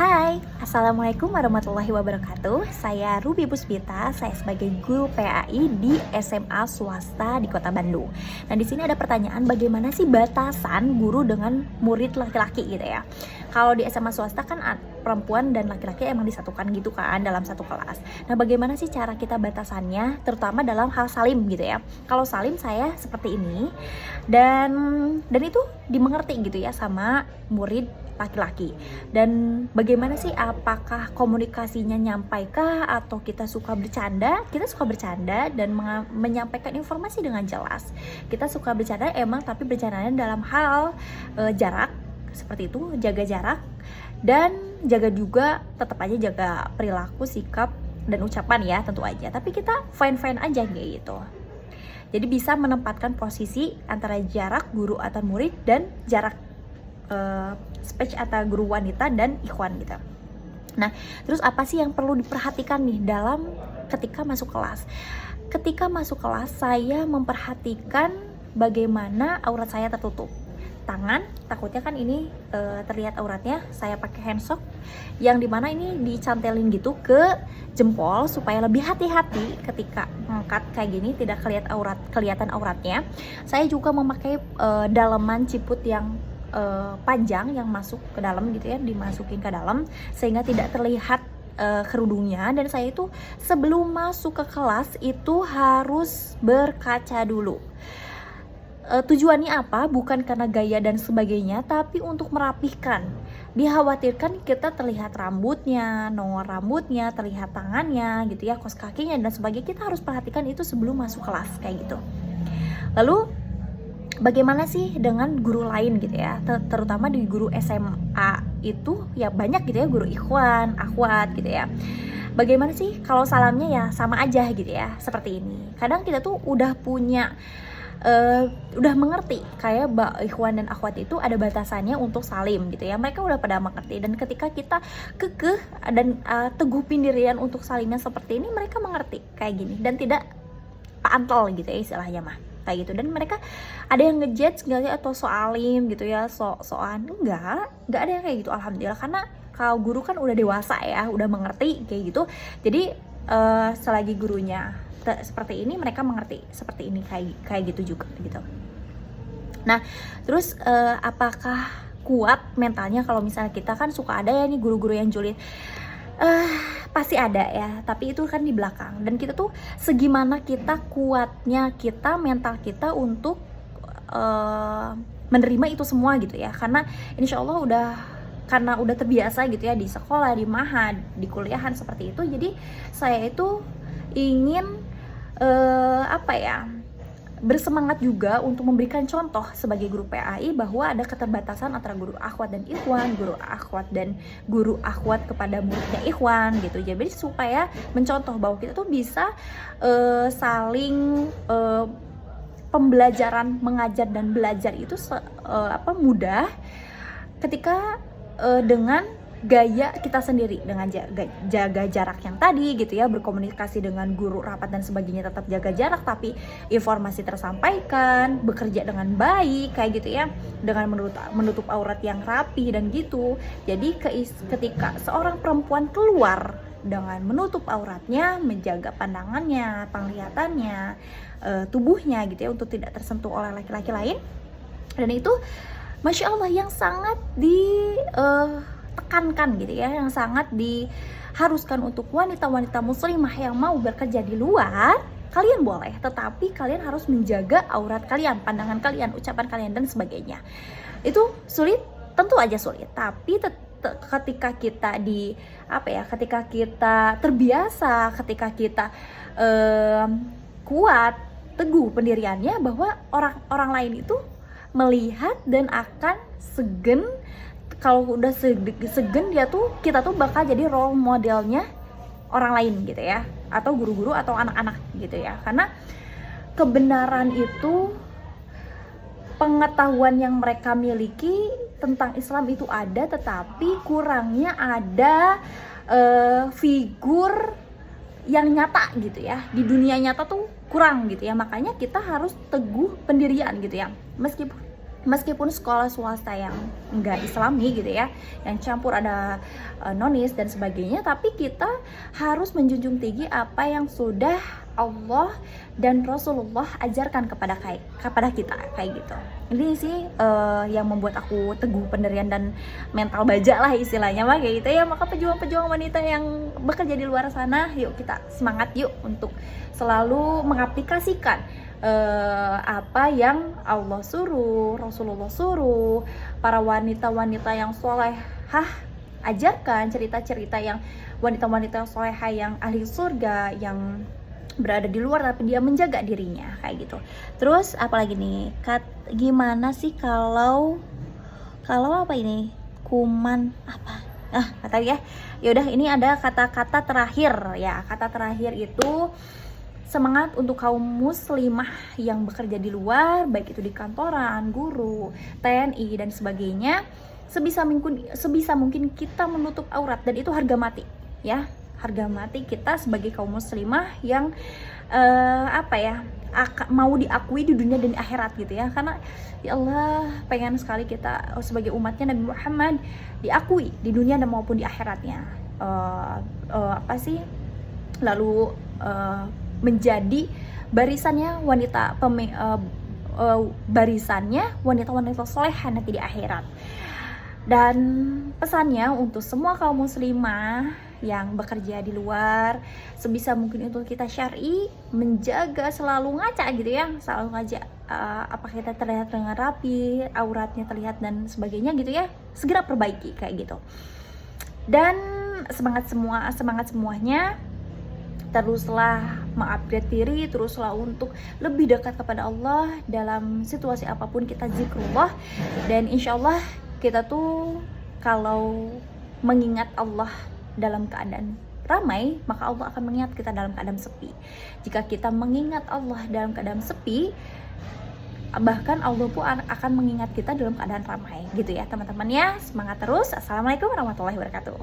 Hai, Assalamualaikum warahmatullahi wabarakatuh. Saya Ruby Puspita, saya sebagai guru PAI di SMA swasta di Kota Bandung. Nah, di sini ada pertanyaan, bagaimana sih batasan guru dengan murid laki-laki gitu ya? Kalau di SMA swasta kan perempuan dan laki-laki emang disatukan gitu kan dalam satu kelas. Nah, bagaimana sih cara kita batasannya, terutama dalam hal salim gitu ya? Kalau salim saya seperti ini, dan itu dimengerti gitu ya sama murid laki-laki. Dan bagaimana sih, apakah komunikasinya nyampaikah atau kita suka bercanda? Kita suka bercanda dan menyampaikan informasi dengan jelas. Kita suka bercanda emang, tapi bercandanya dalam hal jarak, seperti itu, jaga jarak, dan jaga juga, tetap aja jaga perilaku, sikap, dan ucapan ya tentu aja. Tapi kita fine-fine aja kayak gitu. Jadi bisa menempatkan posisi antara jarak guru atau murid dan jarak speech antara guru wanita dan ikhwan gitu. Nah, terus apa sih yang perlu diperhatikan nih dalam ketika masuk kelas? Ketika masuk kelas, saya memperhatikan bagaimana aurat saya tertutup. Tangan, takutnya kan ini terlihat auratnya, saya pakai handsock yang dimana ini dicantelin gitu ke jempol supaya lebih hati-hati ketika ngangkat kayak gini, tidak kelihatan auratnya. Saya juga memakai daleman ciput yang panjang yang masuk ke dalam gitu ya, dimasukin ke dalam sehingga tidak terlihat kerudungnya. Dan saya itu sebelum masuk ke kelas itu harus berkaca dulu. Tujuannya apa? Bukan karena gaya dan sebagainya, tapi untuk merapihkan. Dikhawatirkan kita terlihat rambutnya, nongol rambutnya, terlihat tangannya gitu ya, kos kakinya dan sebagainya. Kita harus perhatikan itu sebelum masuk kelas kayak gitu. Lalu bagaimana sih dengan guru lain gitu ya, terutama di guru SMA itu ya banyak gitu ya, guru ikhwan, akhwat gitu ya. Bagaimana sih kalau salamnya ya sama aja gitu ya, seperti ini. Kadang kita tuh udah punya udah mengerti kayak ikhwan dan akhwat itu ada batasannya untuk salim gitu ya. Mereka udah pada mengerti, dan ketika kita kekeh dan teguh pendirian untuk salimnya seperti ini, mereka mengerti kayak gini dan tidak paantol gitu ya istilahnya mah kayak gitu. Dan mereka ada yang ngejudge nggak sih atau soalim gitu ya, soan enggak ada yang kayak gitu, alhamdulillah. Karena kalau guru kan udah dewasa ya, udah mengerti kayak gitu. Jadi selagi gurunya seperti ini, mereka mengerti seperti ini kayak gitu juga gitu. Nah, terus apakah kuat mentalnya kalau misalnya kita kan suka ada ya nih guru-guru yang julid? Pasti ada ya, tapi itu kan di belakang. Dan kita tuh segimana kita kuatnya kita, mental kita untuk menerima itu semua gitu ya. Karena insya Allah udah terbiasa gitu ya di sekolah, di mahad, di kuliahan seperti itu. Jadi saya itu ingin bersemangat juga untuk memberikan contoh sebagai guru PAI bahwa ada keterbatasan antara guru akhwat dan ikhwan, guru akhwat dan guru akhwat kepada muridnya ikhwan gitu. Jadi supaya mencontoh bahwa kita tuh bisa saling pembelajaran, mengajar dan belajar itu mudah ketika dengan gaya kita sendiri, dengan jaga jarak yang tadi gitu ya, berkomunikasi dengan guru rapat dan sebagainya, tetap jaga jarak tapi informasi tersampaikan, bekerja dengan baik kayak gitu ya, dengan menutup aurat yang rapi dan gitu. Jadi ketika seorang perempuan keluar dengan menutup auratnya, menjaga pandangannya, penglihatannya, tubuhnya gitu ya, untuk tidak tersentuh oleh laki-laki lain, dan itu Masya Allah yang sangat tekankan gitu ya, yang sangat diharuskan untuk wanita-wanita muslimah yang mau bekerja di luar. Kalian boleh, tetapi kalian harus menjaga aurat kalian, pandangan kalian, ucapan kalian dan sebagainya. Itu sulit, tentu aja sulit, tapi ketika kita ketika kita terbiasa, ketika kita kuat, teguh pendiriannya, bahwa orang lain itu melihat dan akan segen. Kalau udah segen kita tuh bakal jadi role modelnya orang lain gitu ya, atau guru-guru atau anak-anak gitu ya. Karena kebenaran itu, pengetahuan yang mereka miliki tentang Islam itu ada, tetapi kurangnya ada figur yang nyata gitu ya. Di dunia nyata tuh kurang gitu ya. Makanya kita harus teguh pendirian gitu ya. meskipun sekolah swasta yang enggak islami gitu ya, yang campur ada nonis dan sebagainya, tapi kita harus menjunjung tinggi apa yang sudah Allah dan Rasulullah ajarkan kepada kita kayak gitu. Ini sih yang membuat aku teguh pendirian dan mental baja lah istilahnya mah kayak gitu ya. Maka pejuang-pejuang wanita yang bekerja di luar sana, yuk kita semangat yuk untuk selalu mengaplikasikan apa yang Allah suruh, Rasulullah suruh, para wanita-wanita yang solehah ajarkan, cerita-cerita yang wanita-wanita solehah yang ahli surga, yang berada di luar tapi dia menjaga dirinya kayak gitu. Terus apalagi nih, gimana sih kalau apa ini, kuman apa, kata ya, yaudah ini ada kata-kata terakhir ya. Kata terakhir itu semangat untuk kaum muslimah yang bekerja di luar, baik itu di kantoran, guru, TNI dan sebagainya. Sebisa mungkin kita menutup aurat, dan itu harga mati ya, harga mati kita sebagai kaum muslimah yang mau diakui di dunia dan di akhirat gitu ya. Karena ya Allah, pengen sekali kita sebagai umatnya Nabi Muhammad diakui di dunia dan maupun di akhiratnya. Lalu menjadi barisannya wanita-wanita solehah nanti di akhirat. Dan pesannya untuk semua kaum muslimah yang bekerja di luar, sebisa mungkin untuk kita syar'i, menjaga selalu ngaca gitu ya, selalu ngaca apakah kita terlihat dengan rapi, auratnya terlihat dan sebagainya gitu ya, segera perbaiki kayak gitu. Dan semangat semuanya, teruslah mengupgrade diri, teruslah untuk lebih dekat kepada Allah dalam situasi apapun kita zikrullah. Dan insya Allah kita tuh kalau mengingat Allah dalam keadaan ramai, maka Allah akan mengingat kita dalam keadaan sepi. Jika kita mengingat Allah dalam keadaan sepi, bahkan Allah pun akan mengingat kita dalam keadaan ramai gitu ya teman-teman ya. Semangat terus. Assalamualaikum warahmatullahi wabarakatuh.